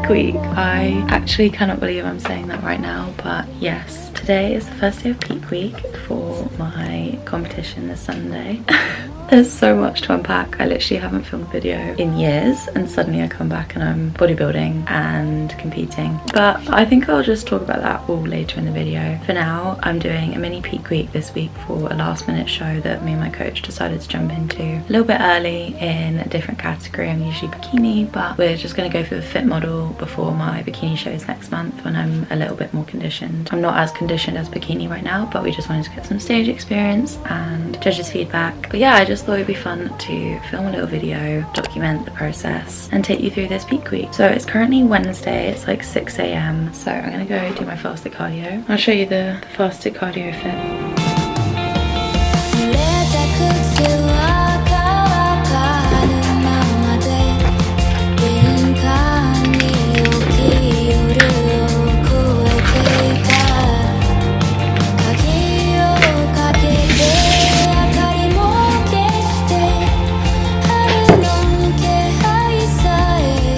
peak week. I actually cannot believe I'm saying that right now, but yes, today is the first day of peak week for my competition this Sunday. There's so much to unpack. I literally haven't filmed a video in years, and suddenly I come back and I'm bodybuilding and competing. But I think I'll just talk about that all later in the video. For now, I'm doing a mini peak week this week for a last minute show that me and my coach decided to jump into a little bit early in a different category. I'm usually bikini, but we're just going to go for the fit model before my bikini shows next month when I'm a little bit more conditioned. I'm not as conditioned as bikini right now, but we just wanted to get some stage experience and judges' feedback. But yeah, I just thought it'd be fun to film a little video, document the process, and take you through this peak week. So it's currently Wednesday, it's like 6 AM, so I'm gonna go do my fasted cardio. I'll show you the fasted cardio fit.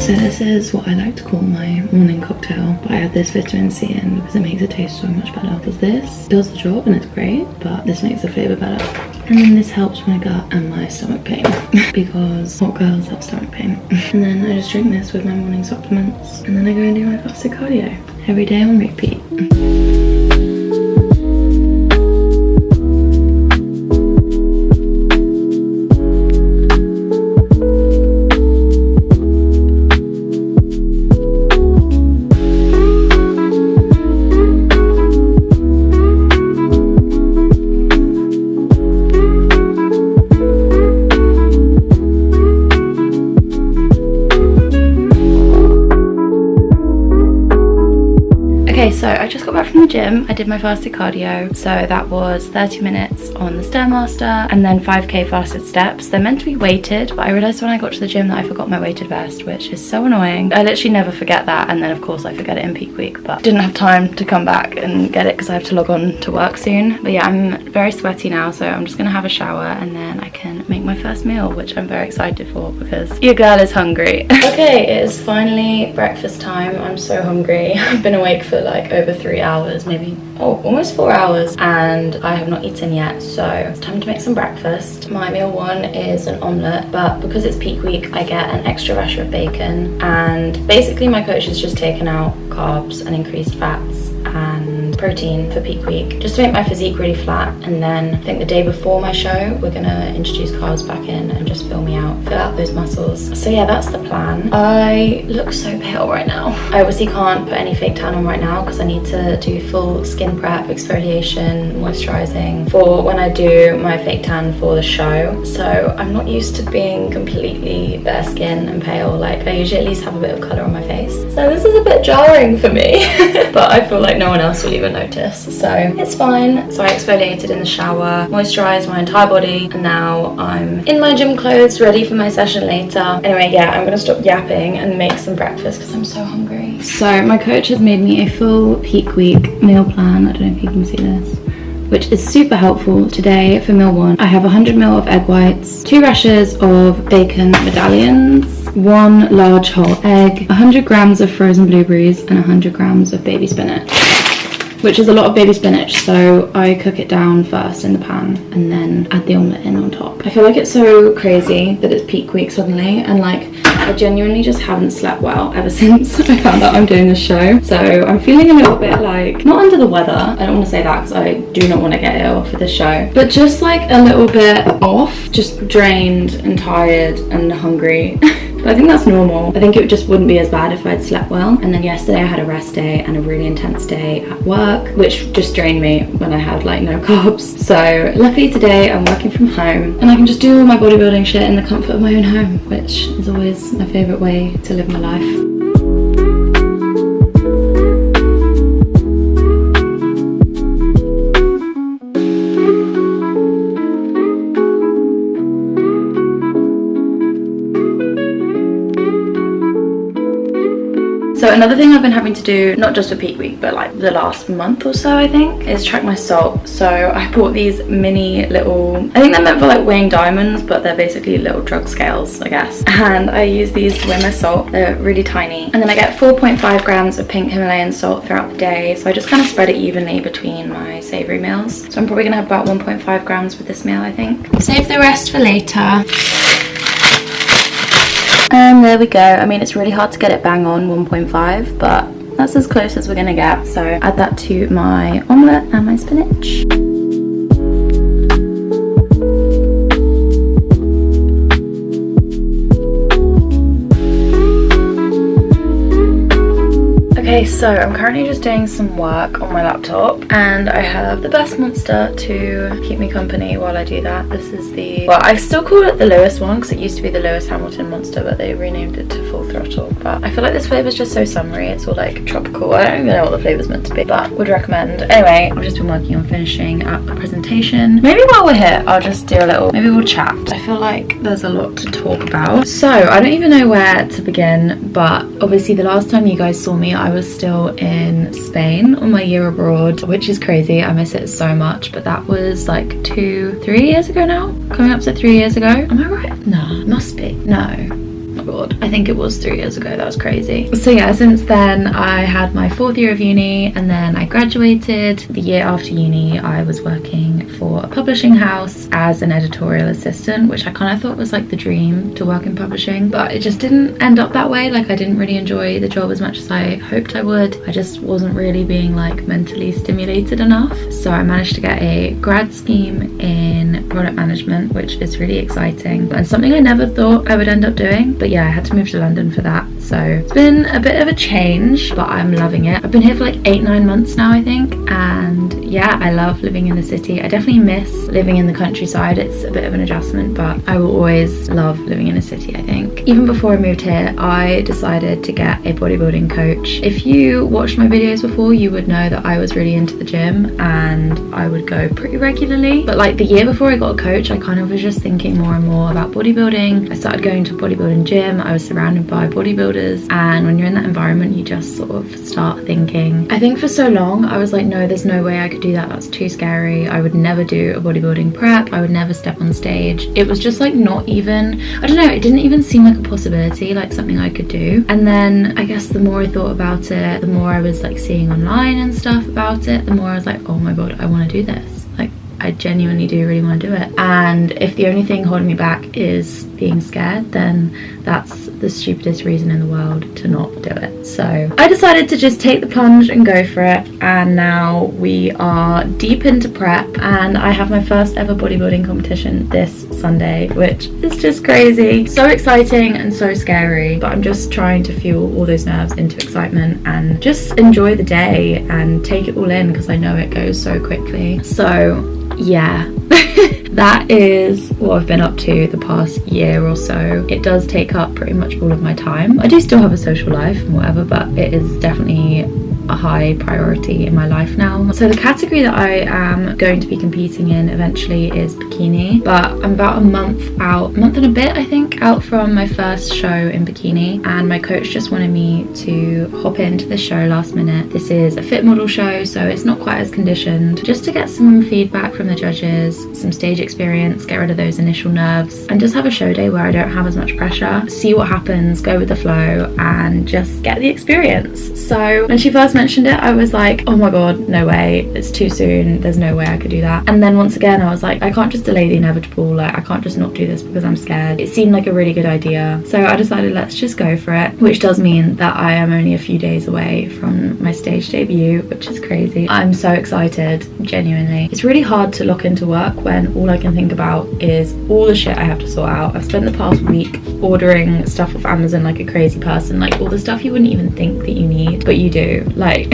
So this is what I like to call my morning cocktail, but I add this vitamin C in because it makes it taste so much better. Because this does the job and it's great, but this makes the flavour better. And then this helps my gut and my stomach pain because hot girls have stomach pain. And then I just drink this with my morning supplements, and then I go and do my fasted cardio every day on repeat. Okay, so I just got back from the gym. I did my fasted cardio, so that was 30 minutes on the Stairmaster and then 5k fasted steps. They're meant to be weighted, but I realised when I got to the gym that I forgot my weighted vest, which is so annoying. I literally never forget that, and then of course I forget it in peak week, but didn't have time to come back and get it because I have to log on to work soon. But yeah, I'm very sweaty now, so I'm just gonna have a shower and then I can make my first meal, which I'm very excited for because your girl is hungry. Okay, it is finally breakfast time. I'm so hungry. I've been awake for like over 3 hours, maybe almost 4 hours, and I have not eaten yet, so it's time to make some breakfast. My meal one is an omelette, but because it's peak week I get an extra rasher of bacon, and basically my coach has just taken out carbs and increased fats and protein for peak week just to make my physique really flat. And then I think the day before my show we're gonna introduce carbs back in and just fill out those muscles. So yeah, that's the plan. I look so pale right now. I obviously can't put any fake tan on right now because I need to do full skin prep, exfoliation, moisturizing for when I do my fake tan for the show. So I'm not used to being completely bare skin and pale. Like I usually at least have a bit of color on my face, so this is a bit jarring for me. But I feel like no one else will even notice, so it's fine. So I exfoliated in the shower, moisturized my entire body, and now I'm in my gym clothes ready for my session later. Anyway, yeah, I'm gonna stop yapping and make some breakfast because I'm so hungry. So my coach has made me a full peak week meal plan. I don't know if you can see this, which is super helpful. Today for meal one I have 100 ml of egg whites, 2 rashers of bacon medallions, 1 large whole egg, 100 grams of frozen blueberries, and 100 grams of baby spinach, which is a lot of baby spinach, so I cook it down first in the pan and then add the omelette in on top. I feel like it's so crazy that it's peak week suddenly, and like I genuinely just haven't slept well ever since I found out I'm doing this show. So I'm feeling a little bit like, not under the weather, I don't want to say that because I do not want to get ill for this show, but just like a little bit off, just drained and tired and hungry. But I think that's normal. I think it just wouldn't be as bad if I'd slept well. And then yesterday I had a rest day and a really intense day at work, which just drained me when I had like no carbs. So luckily today I'm working from home and I can just do all my bodybuilding shit in the comfort of my own home, which is always my favourite way to live my life. So So another thing I've been having to do, not just for peak week, but like the last month or so, I think, is track my salt. So I bought these mini little, I think they're meant for like weighing diamonds, but they're basically little drug scales, I guess. And I use these to weigh my salt. They're really tiny. And then I get 4.5 grams of pink Himalayan salt throughout the day. So I just kind of spread it evenly between my savory meals. So I'm probably gonna have about 1.5 grams with this meal, I think. Save the rest for later. And there we go. I mean, it's really hard to get it bang on 1.5, but that's as close as we're gonna get. So add that to my omelette and my spinach. Okay, so I'm currently just doing some work on my laptop and I have the best monster to keep me company while I do that. This is the, well, I still call it the Lewis one because it used to be the Lewis Hamilton monster, but they renamed it to Full Throttle. But I feel like this flavour is just so summery. It's all like tropical. I don't even know what the flavour's meant to be, but would recommend. Anyway, I've just been working on finishing up a presentation. Maybe while we're here, I'll just do a little, maybe we'll chat. I feel like there's a lot to talk about. So I don't even know where to begin, but obviously the last time you guys saw me, I was still in Spain on my year abroad, which is crazy. I miss it so much, but that was like 2-3 years ago now, coming up to 3 years ago. Am I right? No, it must be. No. Oh my god, I think it was 3 years ago. That was crazy. So yeah, since then I had my 4th year of uni and then I graduated. The year after uni I was working for a publishing house as an editorial assistant, which I kind of thought was like the dream, to work in publishing, but it just didn't end up that way. Like I didn't really enjoy the job as much as I hoped I would. I just wasn't really being like mentally stimulated enough. So I managed to get a grad scheme in product management, which is really exciting and something I never thought I would end up doing. But yeah, I had to move to London for that. So it's been a bit of a change, but I'm loving it. I've been here for like 8-9 months now, I think. And yeah, I love living in the city. I definitely miss living in the countryside. It's a bit of an adjustment, but I will always love living in a city, I think. Even before I moved here, I decided to get a bodybuilding coach. If you watched my videos before, you would know that I was really into the gym and I would go pretty regularly. But like the year before I got a coach, I kind of was just thinking more and more about bodybuilding. I started going to a bodybuilding gym. I was surrounded by bodybuilders, and when you're in that environment, you just sort of start thinking. I think for so long, I was like, no, there's no way I could do that. That's too scary. I would never do a bodybuilding prep. I would never step on stage. It was just like not even, I don't know, it didn't even seem like a possibility, like something I could do. And then I guess the more I thought about it, the more I was like seeing online and stuff about it, the more I was like, oh my god, I want to do this. Like I genuinely do really want to do it. And if the only thing holding me back is being scared, then that's the stupidest reason in the world to not do it. So I decided to just take the plunge and go for it, and now we are deep into prep and I have my first ever bodybuilding competition this Sunday, which is just crazy. So exciting and so scary, but I'm just trying to fuel all those nerves into excitement and just enjoy the day and take it all in because I know it goes so quickly. So yeah. That is what I've been up to the past year or so. It does take up pretty much all of my time. I do still have a social life and whatever, but it is definitely a high priority in my life now. So the category that I am going to be competing in eventually is bikini, but I'm about a month and a bit I think, out from my first show in bikini, and my coach just wanted me to hop into the show last minute. This is a fit model show, so it's not quite as conditioned, just to get some feedback from the judges, some stage experience, get rid of those initial nerves, and just have a show day where I don't have as much pressure, see what happens, go with the flow, and just get the experience. So when she first mentioned it, I was like, oh my god, no way, it's too soon, there's no way I could do that. And then once again I was like, I can't just delay the inevitable, like I can't just not do this because I'm scared. It seemed like a really good idea, so I decided let's just go for it, which does mean that I am only a few days away from my stage debut, which is crazy. I'm so excited, genuinely. It's really hard to look into work when all I can think about is all the shit I have to sort out. I've spent the past week ordering stuff off Amazon like a crazy person, like all the stuff you wouldn't even think that you need, but you do. Like like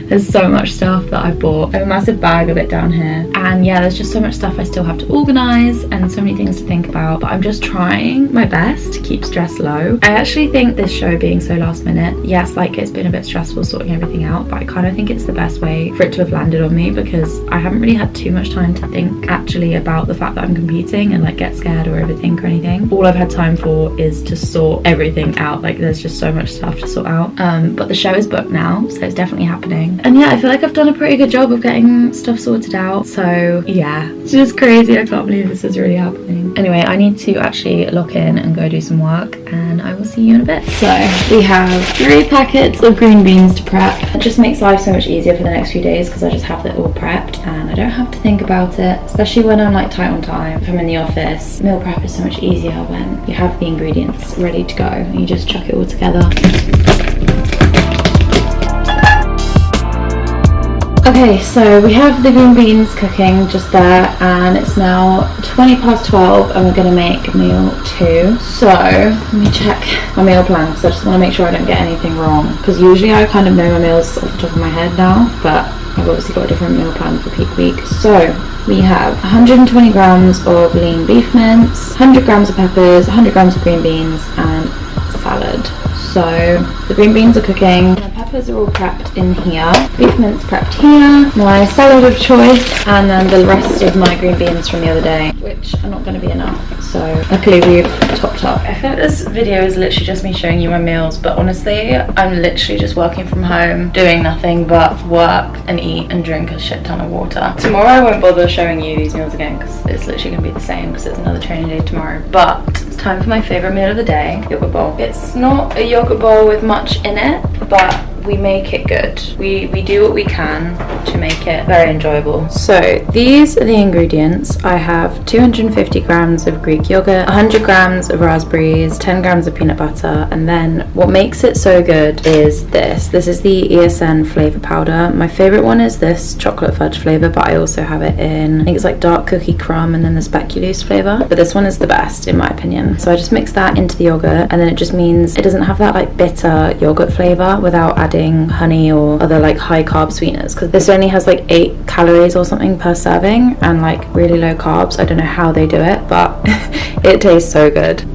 there's so much stuff that I've bought. I have a massive bag of it down here, and yeah, there's just so much stuff I still have to organize and so many things to think about, but I'm just trying my best to keep stress low. I actually think this show being so last minute, yes, like it's been a bit stressful sorting everything out, but I kind of think it's the best way for it to have landed on me, because I haven't really had too much time to think actually about the fact that I'm competing and like get scared or overthink or anything. All I've had time for is to sort everything out. Like there's just so much stuff to sort out, but the show is booked now, so it's definitely happening. And yeah, I feel like I've done a pretty good job of getting stuff sorted out, so yeah, it's just crazy. I can't believe this is really happening. Anyway, I need to actually lock in and go do some work, and I will see you in a bit. So we have 3 packets of green beans to prep. It just makes life so much easier for the next few days because I just have it all prepped and I don't have to think about it, especially when I'm like tight on time. If I'm in the office, meal prep is so much easier when you have the ingredients ready to go and you just chuck it all together. Okay, so we have the green beans cooking just there, and it's now 20 past 12 and we're going to make meal 2. So let me check my meal plan because I just want to make sure I don't get anything wrong, because usually I kind of know my meals off the top of my head now, but I've obviously got a different meal plan for peak week. So we have 120 grams of lean beef mince, 100 grams of peppers, 100 grams of green beans and salad. So the green beans are cooking, my peppers are all prepped in here, beef mince prepped here, my salad of choice, and then the rest of my green beans from the other day, which are not going to be enough. So luckily we've topped up. I think this video is literally just me showing you my meals, but honestly I'm literally just working from home, doing nothing but work and eat and drink a shit ton of water. Tomorrow I won't bother showing you these meals again because it's literally going to be the same because it's another training day tomorrow. But it's time for my favourite meal of the day, yogurt bowl. It's not a yogurt bowl with much in it, but we make it good. We do what we can to make it very enjoyable. So these are the ingredients. I have 250 grams of Greek yogurt, 100 grams of raspberries, 10 grams of peanut butter, and then what makes it so good is this. This is the ESN flavor powder. My favorite one is this chocolate fudge flavor, but I also have it in, I think it's like dark cookie crumb and then the speculoos flavor, but this one is the best in my opinion. So I just mix that into the yogurt, and then it just means it doesn't have that like bitter yogurt flavor without adding honey or other like high carb sweeteners, because this only has like 8 calories or something per serving and like really low carbs. I don't know how they do it, but it tastes so good.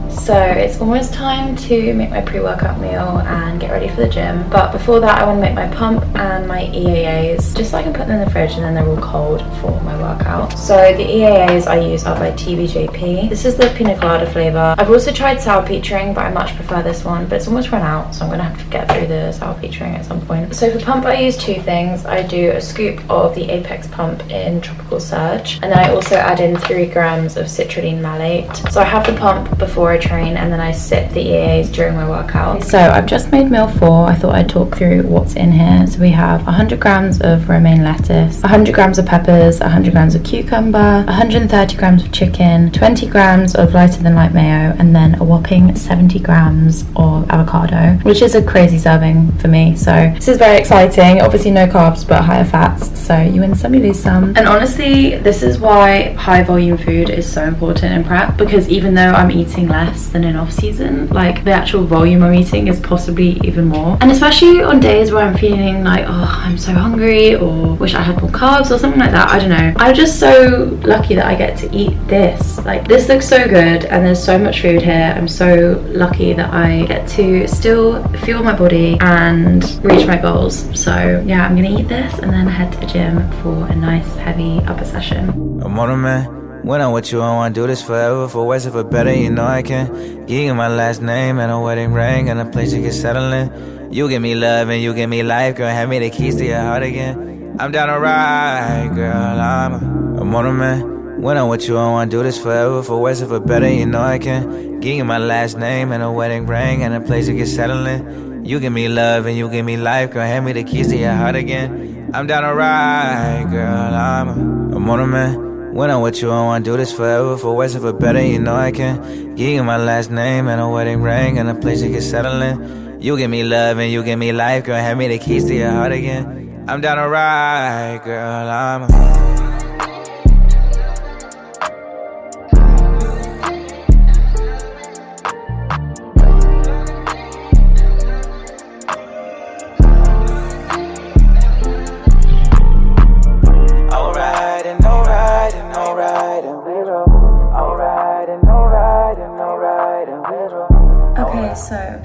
So it's almost time to make my pre-workout meal and get ready for the gym, but before that I want to make my pump and my EAAs just so I can put them in the fridge and then they're all cold for my workout. So the EAAs I use are by TBJP. This is the pina colada flavour. I've also tried sour peach ring, but I much prefer this one, but it's almost run out, so I'm going to have to get through the sour peach ring at some point. So for pump I use 2 things. I do a scoop of the Apex pump in Tropical Surge, and then I also add in 3 grams of citrulline malate. So I have the pump before I train and then I sip the EAAs during my workout. So I've just made meal 4. I thought I'd talk through what's in here. So we have 100 grams of romaine lettuce, 100 grams of peppers, 100 grams of cucumber, 130 grams of chicken, 20 grams of lighter than light mayo, and then a whopping 70 grams of avocado, which is a crazy serving for me. So this is very exciting. Obviously no carbs but higher fats, so you win some, you lose some. And honestly, this is why high volume food is so important in prep, because even though I'm eating less than in off season, like the actual volume I'm eating is possibly even more. And especially on days where I'm feeling like, oh, I'm so hungry or wish I had more carbs or something like that, I don't know. I'm just so lucky that I get to eat this. Like this looks so good and there's so much food here. I'm so lucky that I get to still fuel my body and reach my goals. So yeah, I'm gonna eat this and then head to the gym for a nice heavy upper session. I'm on a man. When I'm with you, I wanna do this forever, for worse or for better, you know I can. Give you my last name and a wedding ring and a place you can settle in. You give me love and you give me life, girl, hand me the keys to your heart again. I'm down to ride, girl, I'm on a man. When I'm with you, I wanna do this forever, for worse or for better, you know I can. Give you my last name and a wedding ring and a place you can settle in. You give me love and you give me life, girl, hand me the keys to your heart again. I'm down to ride, girl, I'm on a man. When I'm with you, I wanna do this forever, for worse or for better, you know I can. Give you my last name and a wedding ring and a place you can settle in. You give me love and you give me life, girl, hand me the keys to your heart again. I'm down to ride, girl,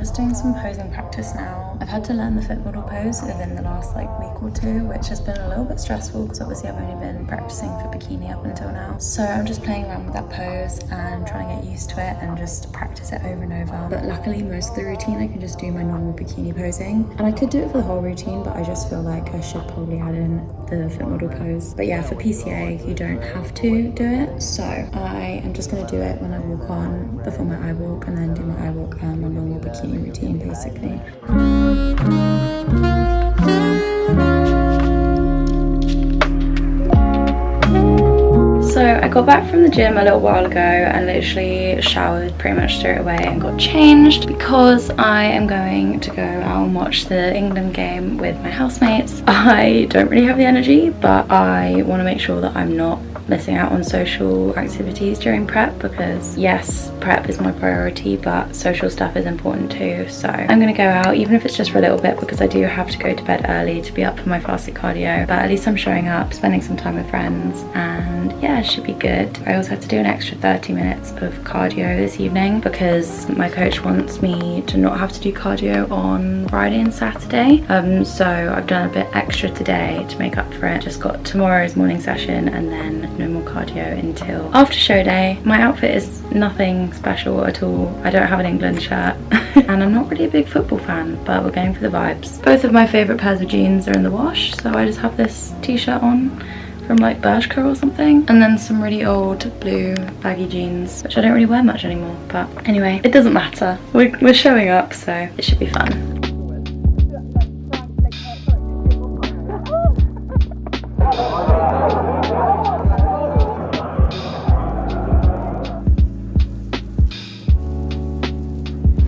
just doing some posing practice now. I've had to learn the fit model pose within the last like week or two, which has been a little bit stressful because obviously I've only been practicing for bikini up until now. So I'm just playing around with that pose and trying to get used to it and just practice it over and over. But luckily most of the routine I can just do my normal bikini posing, and I could do it for the whole routine, but I just feel like I should probably add in the fit model pose. But yeah, for PCA you don't have to do it, so I am just going to do it when I walk on before my eye walk, and then do my eye walk and my normal bikini routine basically. So I got back from the gym a little while ago and literally showered pretty much straight away and got changed because I am going to go out and watch the England game with my housemates. I don't really have the energy, but I want to make sure that I'm not missing out on social activities during prep, because yes, prep is my priority, but social stuff is important too. So I'm gonna go out, even if it's just for a little bit, because I do have to go to bed early to be up for my fasted cardio, but at least I'm showing up, spending some time with friends, and yeah, it should be good. I also had to do an extra 30 minutes of cardio this evening because my coach wants me to not have to do cardio on Friday and Saturday, so I've done a bit extra today to make up for it. Just got tomorrow's morning session and then no more cardio until after show day. My outfit is nothing special at all. I don't have an England shirt and I'm not really a big football fan, but we're going for the vibes. Both of my favourite pairs of jeans are in the wash, so I just have this t-shirt on from like Bershka or something, and then some really old blue baggy jeans, which I don't really wear much anymore, but anyway, it doesn't matter. We're showing up, so it should be fun.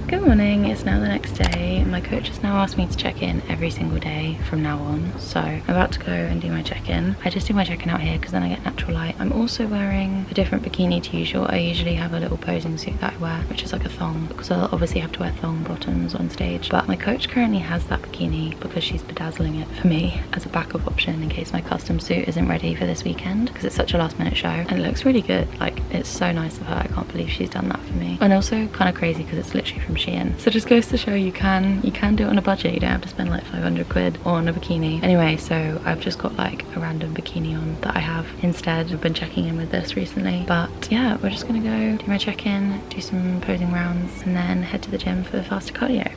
Good morning, it's now the next day. My coach has now asked me to check in every single day from now on, so I'm about to go and do my check-in. I just do my check-in out here because then I get natural light. I'm also wearing a different bikini to usual. I usually have a little posing suit that I wear, which is like a thong, because I'll obviously have to wear thong bottoms on stage, but my coach currently has that bikini because she's bedazzling it for me as a backup option in case my custom suit isn't ready for this weekend, because it's such a last minute show and it looks really good. Like, it's so nice of her. I can't believe she's done that for me. And also kind of crazy because it's literally from Shein, so it just goes to show you can do it on a budget. You don't have to spend like 500 quid on a bikini. Anyway, so I've just got like a random bikini on that I have instead. I've been checking in with this recently, but yeah, we're just gonna go do my check-in, do some posing rounds, and then head to the gym for the faster cardio.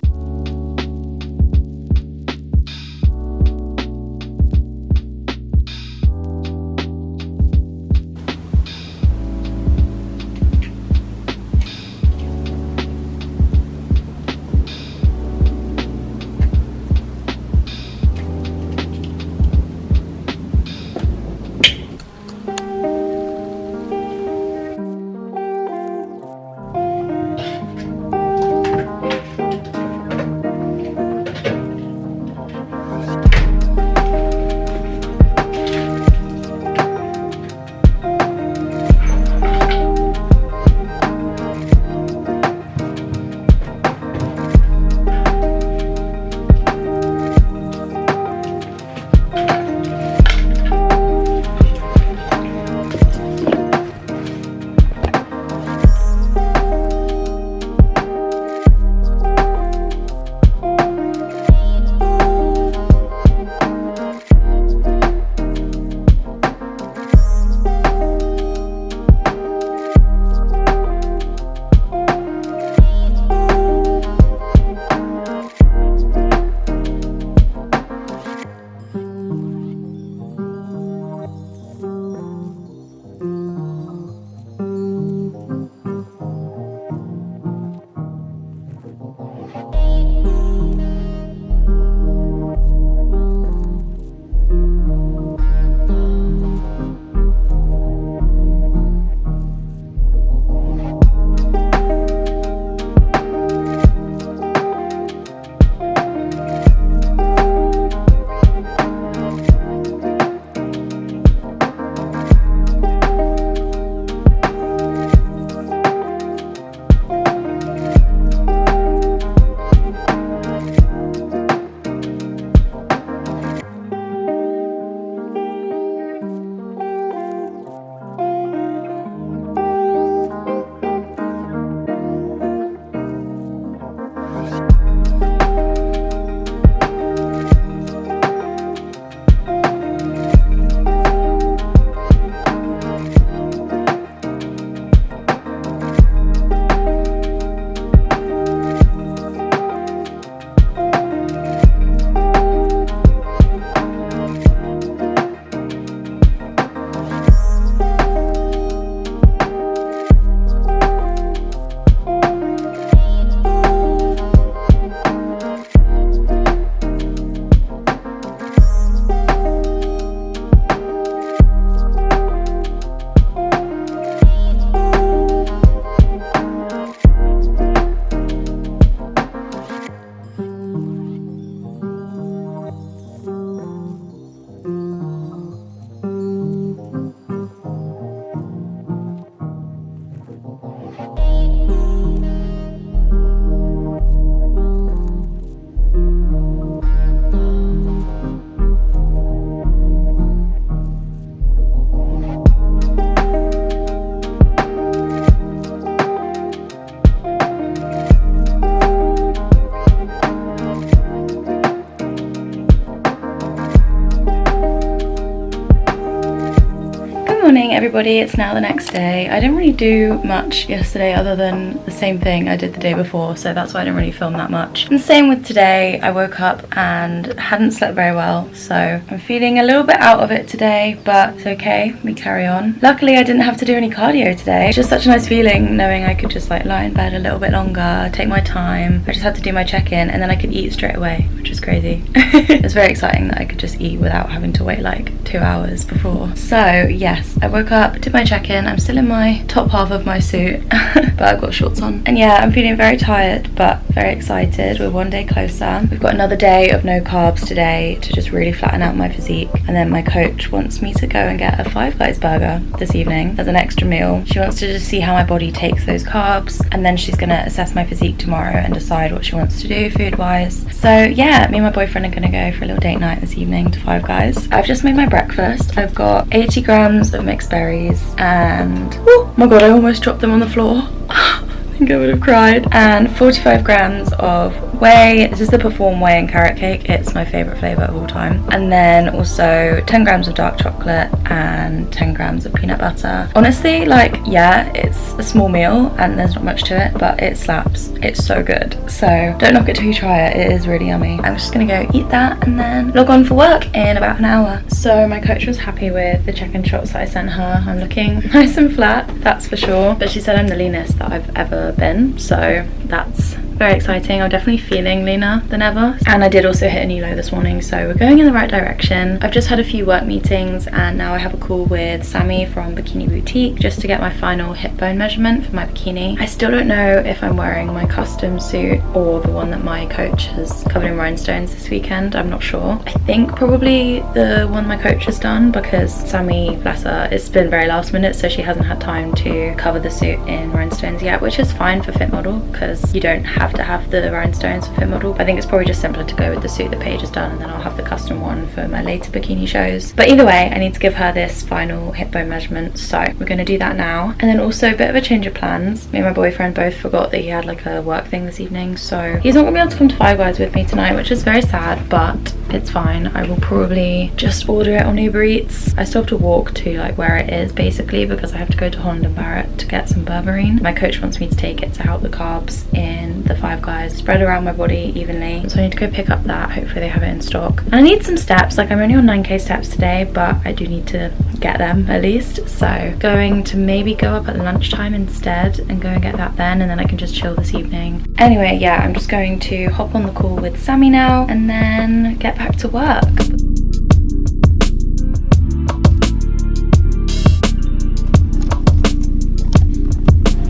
morning, everybody. It's now the next day. I didn't really do much yesterday other than the same thing I did the day before, so that's why I didn't really film that much. And same with today. I woke up and hadn't slept very well, so I'm feeling a little bit out of it today, but it's okay. We carry on. Luckily, I didn't have to do any cardio today. It's just such a nice feeling knowing I could just like lie in bed a little bit longer, take my time. I just had to do my check-in and then I could eat straight away, which is crazy. It's very exciting that I could just eat without having to wait like 2 hours before. So yes, I woke up, did my check-in. I'm still in my top half of my suit, but I've got shorts on. And yeah, I'm feeling very tired, but very excited. We're one day closer. We've got another day of no carbs today to just really flatten out my physique. And then my coach wants me to go and get a Five Guys burger this evening as an extra meal. She wants to just see how my body takes those carbs, and then she's gonna assess my physique tomorrow and decide what she wants to do food-wise. So yeah, me and my boyfriend are gonna go for a little date night this evening to Five Guys. I've just made my breakfast. I've got 80 grams of mixed berries and, oh my god, I almost dropped them on the floor. I think I would have cried. And 45 grams of whey. This is the Perform whey and carrot cake. It's my favourite flavour of all time. And then also 10 grams of dark chocolate and 10 grams of peanut butter. Honestly, like, yeah, it's a small meal and there's not much to it, but it slaps. It's so good. So don't knock it till you try it. It is really yummy. I'm just gonna go eat that and then log on for work in about an hour. So my coach was happy with the check-in shots that I sent her. I'm looking nice and flat, that's for sure. But she said I'm the leanest that I've ever been, so that's very exciting. I'm definitely feeling leaner than ever, and I did also hit a new low this morning, so we're going in the right direction. I've just had a few work meetings and now I have a call with Sammy from Bikini Boutique just to get my final hip bone measurement for my bikini. I still don't know if I'm wearing my custom suit or the one that my coach has covered in rhinestones this weekend. I'm not sure. I think probably the one my coach has done, because Sammy, bless her, it's been very last minute, so she hasn't had time to cover the suit in rhinestones yet, which is fine for Fit Model because you don't have to have the rhinestones for Fit Model. But I think it's probably just simpler to go with the suit that Paige has done, and then I'll have the custom one for my later bikini shows. But either way, I need to give her this final hip bone measurement, so we're going to do that now. And then also a bit of a change of plans. Me and my boyfriend both forgot that he had like a work thing this evening, so he's not going to be able to come to Five Guys with me tonight, which is very sad, but it's fine. I will probably just order it on Uber Eats. I still have to walk to like where it is basically, because I have to go to Holland and Barrett to get some berberine. My coach wants me to take it to help the carbs in the Five Guys spread around my body evenly, so I need to go pick up that. Hopefully they have it in stock. And I need some steps. Like, I'm only on 9k steps today, but I do need to get them at least, so going to maybe go up at lunchtime instead and go and get that then, and then I can just chill this evening. Anyway, yeah, I'm just going to hop on the call with Sammy now and then get back to work.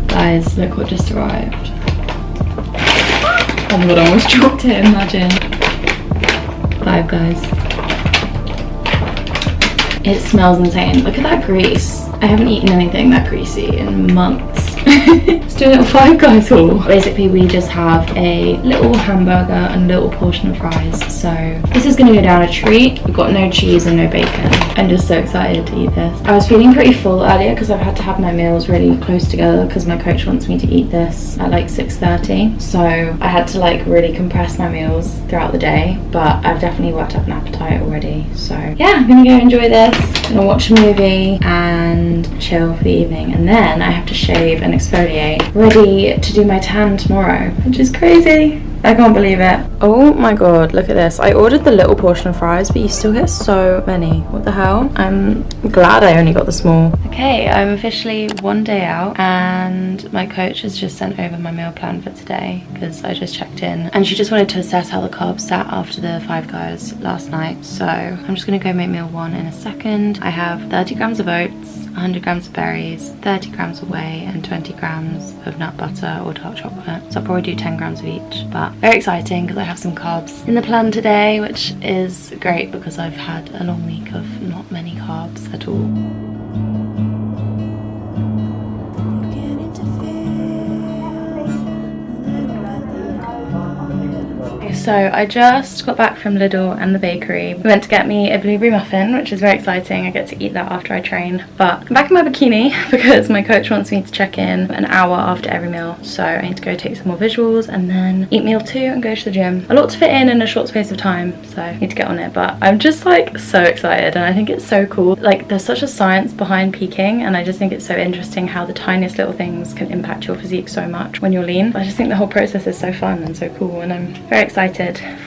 Guys, look what just arrived. Oh my god, I almost dropped it, imagine. Five Guys. It smells insane. Look at that grease. I haven't eaten anything that greasy in months. Let's do a little Five Guys haul. Basically, we just have a little hamburger and a little portion of fries. So this is gonna go down a treat. We've got no cheese and no bacon. I'm just so excited to eat this. I was feeling pretty full earlier because I've had to have my meals really close together because my coach wants me to eat this at like 6:30. So I had to like really compress my meals throughout the day, but I've definitely worked up an appetite already. So yeah, I'm gonna go enjoy this. I'm gonna watch a movie and chill for the evening, and then I have to shave and exfoliate, ready to do my tan tomorrow, which is crazy. I can't believe it. Oh my god, look at this. I ordered the little portion of fries, but you still get so many. What the hell? I'm glad I only got the small. Okay, I'm officially one day out, and my coach has just sent over my meal plan for today because I just checked in, and she just wanted to assess how the carbs sat after the Five Guys last night. So I'm just gonna go make meal one in a second. I have 30 grams of oats, 100 grams of berries, 30 grams of whey, and 20 grams of nut butter or dark chocolate. So I'll probably do 10 grams of each, but very exciting because I have some carbs in the plan today, which is great because I've had a long week of not many carbs at all. So I just got back from Lidl and the bakery. We went to get me a blueberry muffin, which is very exciting. I get to eat that after I train. But I'm back in my bikini because my coach wants me to check in an hour after every meal. So I need to go take some more visuals and then eat meal 2 and go to the gym. A lot to fit in a short space of time, so I need to get on it. But I'm just like so excited, and I think it's so cool. Like, there's such a science behind peaking, and I just think it's so interesting how the tiniest little things can impact your physique so much when you're lean. I just think the whole process is so fun and so cool, and I'm very excited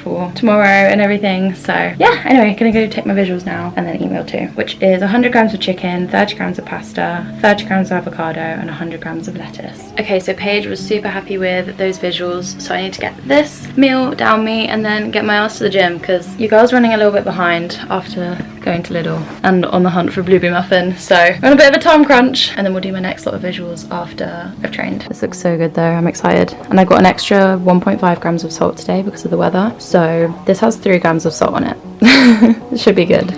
for tomorrow and everything. So yeah, anyway, gonna go take my visuals now and then eat meal 2, which is 100 grams of chicken, 30 grams of pasta, 30 grams of avocado, and 100 grams of lettuce. Okay, so Paige was super happy with those visuals, so I need to get this meal down me and then get my ass to the gym, because you girls running a little bit behind after going to Lidl and on the hunt for a blueberry muffin. So we're on a bit of a time crunch, and then we'll do my next lot of visuals after I've trained. This looks so good though, I'm excited. And I got an extra 1.5 grams of salt today because of the weather. So this has 3 grams of salt on it. It should be good.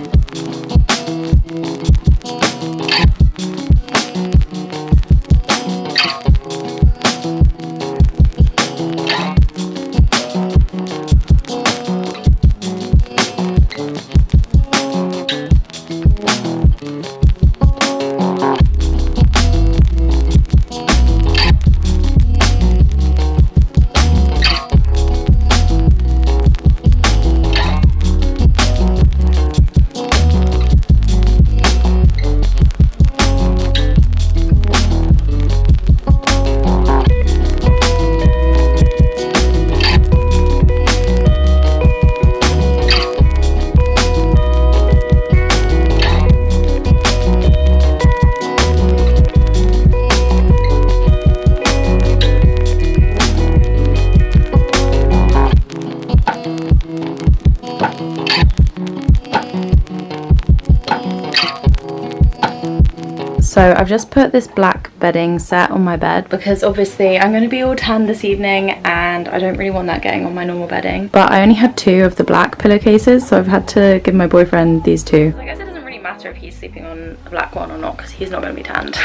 So I've just put this black bedding set on my bed because obviously I'm going to be all tan this evening and I don't really want that getting on my normal bedding. But I only had 2 of the black pillowcases, so I've had to give my boyfriend these 2. I guess it doesn't really matter if he's sleeping on a black one or not because he's not going to be tanned.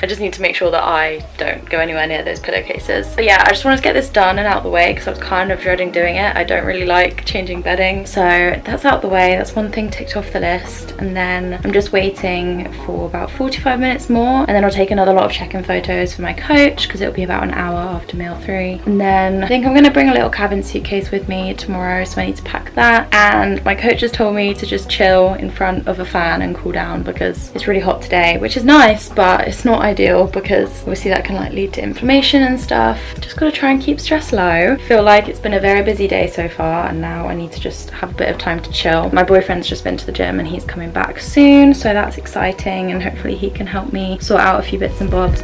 I just need to make sure that I don't go anywhere near those pillowcases. But yeah, I just wanted to get this done and out of the way because I was kind of dreading doing it. I don't really like changing bedding. So that's out the way. That's one thing ticked off the list. And then I'm just waiting for about 45 minutes more. And then I'll take another lot of check-in photos for my coach because it'll be about an hour after meal 3. And then I think I'm going to bring a little cabin suitcase with me tomorrow. So I need to pack that. And my coach has told me to just chill in front of a fan and cool down because it's really hot today, which is nice, but it's not ideal because obviously that can like lead to inflammation and stuff. Just gotta try and keep stress low. I feel like it's been a very busy day so far and now I need to just have a bit of time to chill. My boyfriend's just been to the gym and he's coming back soon, so that's exciting, and hopefully he can help me sort out a few bits and bobs.